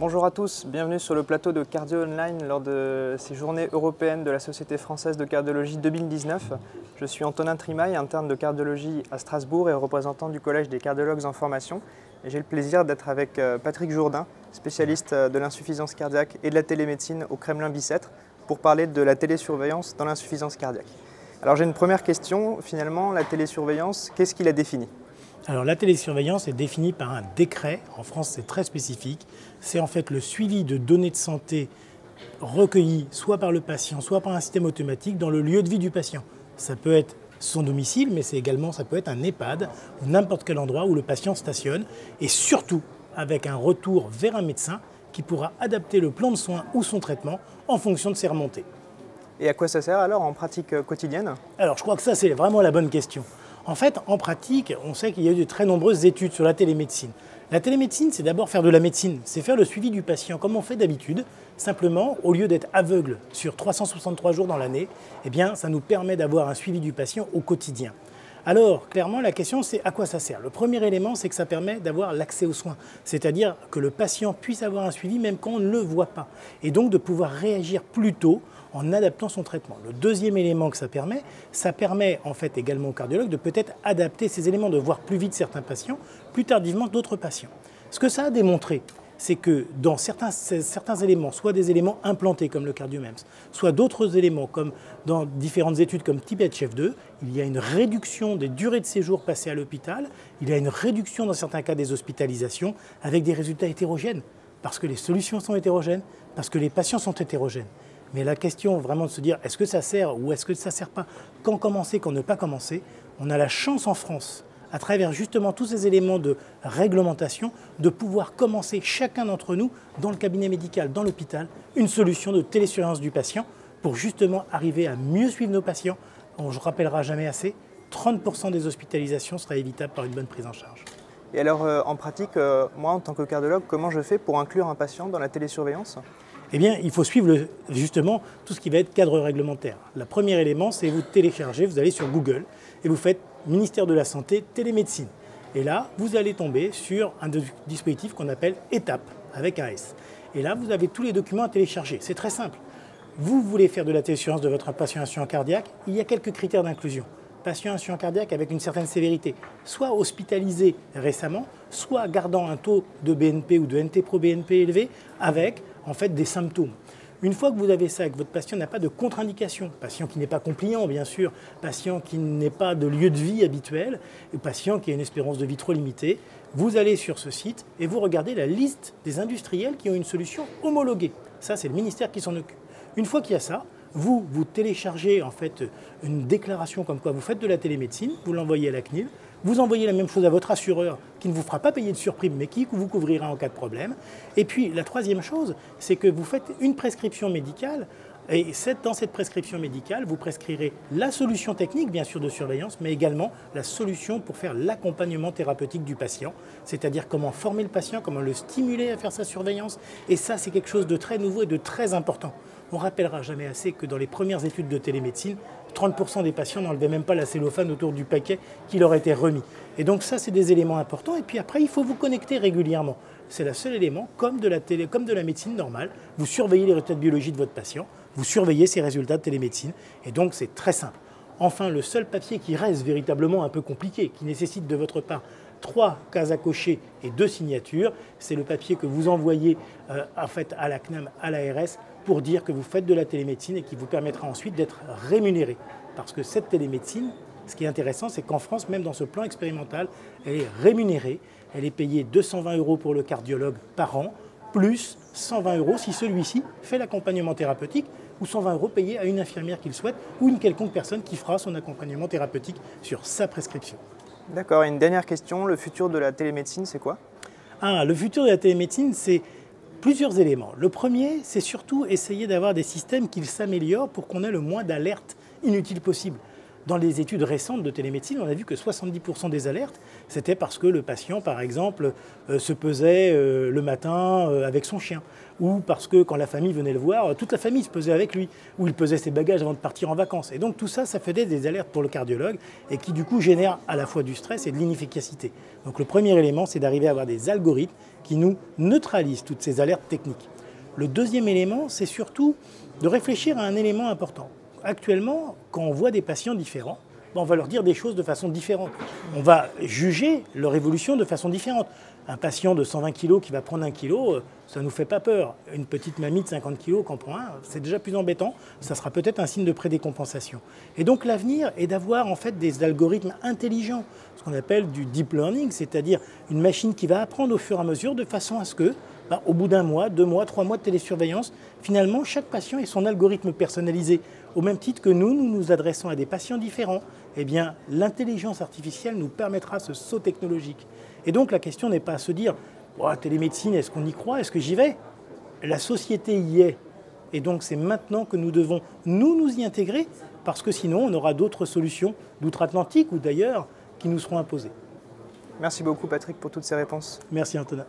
Bonjour à tous, bienvenue sur le plateau de Cardio Online lors de ces journées européennes de la Société française de cardiologie 2019. Je suis Antonin Trimaille, interne de cardiologie à Strasbourg et représentant du Collège des cardiologues en formation. Et j'ai le plaisir d'être avec Patrick Jourdain, spécialiste de l'insuffisance cardiaque et de la télémédecine au Kremlin-Bicêtre, pour parler de la télésurveillance dans l'insuffisance cardiaque. Alors j'ai une première question, finalement, la télésurveillance, qu'est-ce qui la définit ? Alors la télésurveillance est définie par un décret, en France c'est très spécifique, c'est en fait le suivi de données de santé recueillies soit par le patient, soit par un système automatique dans le lieu de vie du patient. Ça peut être son domicile, mais ça peut être un EHPAD ou n'importe quel endroit où le patient stationne, et surtout avec un retour vers un médecin qui pourra adapter le plan de soins ou son traitement en fonction de ses remontées. Et à quoi ça sert alors en pratique quotidienne ? Alors je crois que ça c'est vraiment la bonne question. En fait, en pratique, on sait qu'il y a eu de très nombreuses études sur la télémédecine. La télémédecine, c'est d'abord faire de la médecine, c'est faire le suivi du patient comme on fait d'habitude. Simplement, au lieu d'être aveugle sur 363 jours dans l'année, eh bien, ça nous permet d'avoir un suivi du patient au quotidien. Alors, clairement, la question, c'est à quoi ça sert ? Le premier élément, c'est que ça permet d'avoir l'accès aux soins, c'est-à-dire que le patient puisse avoir un suivi même quand on ne le voit pas, et donc de pouvoir réagir plus tôt en adaptant son traitement. Le deuxième élément que ça permet en fait également au cardiologue de peut-être adapter ces éléments, de voir plus vite certains patients, plus tardivement d'autres patients. Ce que ça a démontré, c'est que dans certains éléments, soit des éléments implantés comme le CardioMEMS, soit d'autres éléments comme dans différentes études comme TIBET-CHEF2, il y a une réduction des durées de séjour passées à l'hôpital, il y a une réduction dans certains cas des hospitalisations avec des résultats hétérogènes, parce que les solutions sont hétérogènes, parce que les patients sont hétérogènes. Mais la question vraiment de se dire est-ce que ça sert ou est-ce que ça ne sert pas, quand commencer, quand ne pas commencer, on a la chance en France, à travers justement tous ces éléments de réglementation, de pouvoir commencer chacun d'entre nous, dans le cabinet médical, dans l'hôpital, une solution de télésurveillance du patient pour justement arriver à mieux suivre nos patients. On ne rappellera jamais assez, 30% des hospitalisations seraient évitables par une bonne prise en charge. Et alors en pratique, moi en tant que cardiologue, comment je fais pour inclure un patient dans la télésurveillance ? Eh bien, il faut suivre justement tout ce qui va être cadre réglementaire. Le premier élément, c'est vous téléchargez, vous allez sur Google et vous faites Ministère de la Santé, télémédecine. Et là, vous allez tomber sur un dispositif qu'on appelle ETAP, avec un S. Et là, vous avez tous les documents à télécharger. C'est très simple. Vous voulez faire de la télésurveillance de votre patient insuffisant cardiaque, il y a quelques critères d'inclusion. Patient insuffisant cardiaque avec une certaine sévérité, soit hospitalisé récemment, soit gardant un taux de BNP ou de NT-proBNP élevé avec en fait des symptômes. Une fois que vous avez ça et que votre patient n'a pas de contre-indication, patient qui n'est pas compliant bien sûr, patient qui n'est pas de lieu de vie habituel, patient qui a une espérance de vie trop limitée, vous allez sur ce site et vous regardez la liste des industriels qui ont une solution homologuée. Ça, c'est le ministère qui s'en occupe. Une fois qu'il y a ça, vous téléchargez en fait une déclaration comme quoi vous faites de la télémédecine, vous l'envoyez à la CNIL, vous envoyez la même chose à votre assureur qui ne vous fera pas payer de surprime mais qui vous couvrira en cas de problème. Et puis la troisième chose, c'est que vous faites une prescription médicale et dans cette prescription médicale, vous prescrirez la solution technique bien sûr de surveillance mais également la solution pour faire l'accompagnement thérapeutique du patient, c'est-à-dire comment former le patient, comment le stimuler à faire sa surveillance et ça c'est quelque chose de très nouveau et de très important. On ne rappellera jamais assez que dans les premières études de télémédecine, 30% des patients n'enlevaient même pas la cellophane autour du paquet qui leur était remis. Et donc ça, c'est des éléments importants. Et puis après, il faut vous connecter régulièrement. C'est le seul élément, comme de la médecine normale. Vous surveillez les résultats de biologie de votre patient, vous surveillez ses résultats de télémédecine. Et donc, c'est très simple. Enfin, le seul papier qui reste véritablement un peu compliqué, qui nécessite de votre part 3 cases à cocher et 2 signatures, c'est le papier que vous envoyez en fait, à la CNAM, à l'ARS, pour dire que vous faites de la télémédecine et qui vous permettra ensuite d'être rémunéré. Parce que cette télémédecine, ce qui est intéressant, c'est qu'en France, même dans ce plan expérimental, elle est rémunérée. Elle est payée 220 € pour le cardiologue par an, plus 120 € si celui-ci fait l'accompagnement thérapeutique, ou 120 € payés à une infirmière qu'il souhaite, ou une quelconque personne qui fera son accompagnement thérapeutique sur sa prescription. D'accord, et une dernière question, le futur de la télémédecine, c'est quoi ? Le futur de la télémédecine, c'est plusieurs éléments. Le premier, c'est surtout essayer d'avoir des systèmes qui s'améliorent pour qu'on ait le moins d'alertes inutiles possible. Dans les études récentes de télémédecine, on a vu que 70% des alertes, c'était parce que le patient, par exemple, se pesait le matin avec son chien, ou parce que quand la famille venait le voir, toute la famille se pesait avec lui, ou il pesait ses bagages avant de partir en vacances. Et donc tout ça, ça faisait des alertes pour le cardiologue et qui du coup génèrent à la fois du stress et de l'inefficacité. Donc le premier élément, c'est d'arriver à avoir des algorithmes qui nous neutralisent toutes ces alertes techniques. Le deuxième élément, c'est surtout de réfléchir à un élément important. Actuellement, quand on voit des patients différents, on va leur dire des choses de façon différente. On va juger leur évolution de façon différente. Un patient de 120 kg qui va prendre 1 kg, ça ne nous fait pas peur. Une petite mamie de 50 kg qui en prend un, c'est déjà plus embêtant. Ça sera peut-être un signe de prédécompensation. Et donc l'avenir est d'avoir en fait des algorithmes intelligents, ce qu'on appelle du deep learning, c'est-à-dire une machine qui va apprendre au fur et à mesure de façon à ce que, au bout d'1 mois, 2 mois, 3 mois de télésurveillance, finalement, chaque patient ait son algorithme personnalisé. Au même titre que nous nous adressons à des patients différents, eh bien, l'intelligence artificielle nous permettra ce saut technologique. Et donc, la question n'est pas à se dire « télémédecine, est-ce qu'on y croit? Est-ce que j'y vais ?» La société y est. Et donc, c'est maintenant que nous devons nous y intégrer, parce que sinon, on aura d'autres solutions d'outre-Atlantique ou d'ailleurs qui nous seront imposées. Merci beaucoup Patrick pour toutes ces réponses. Merci Antonin.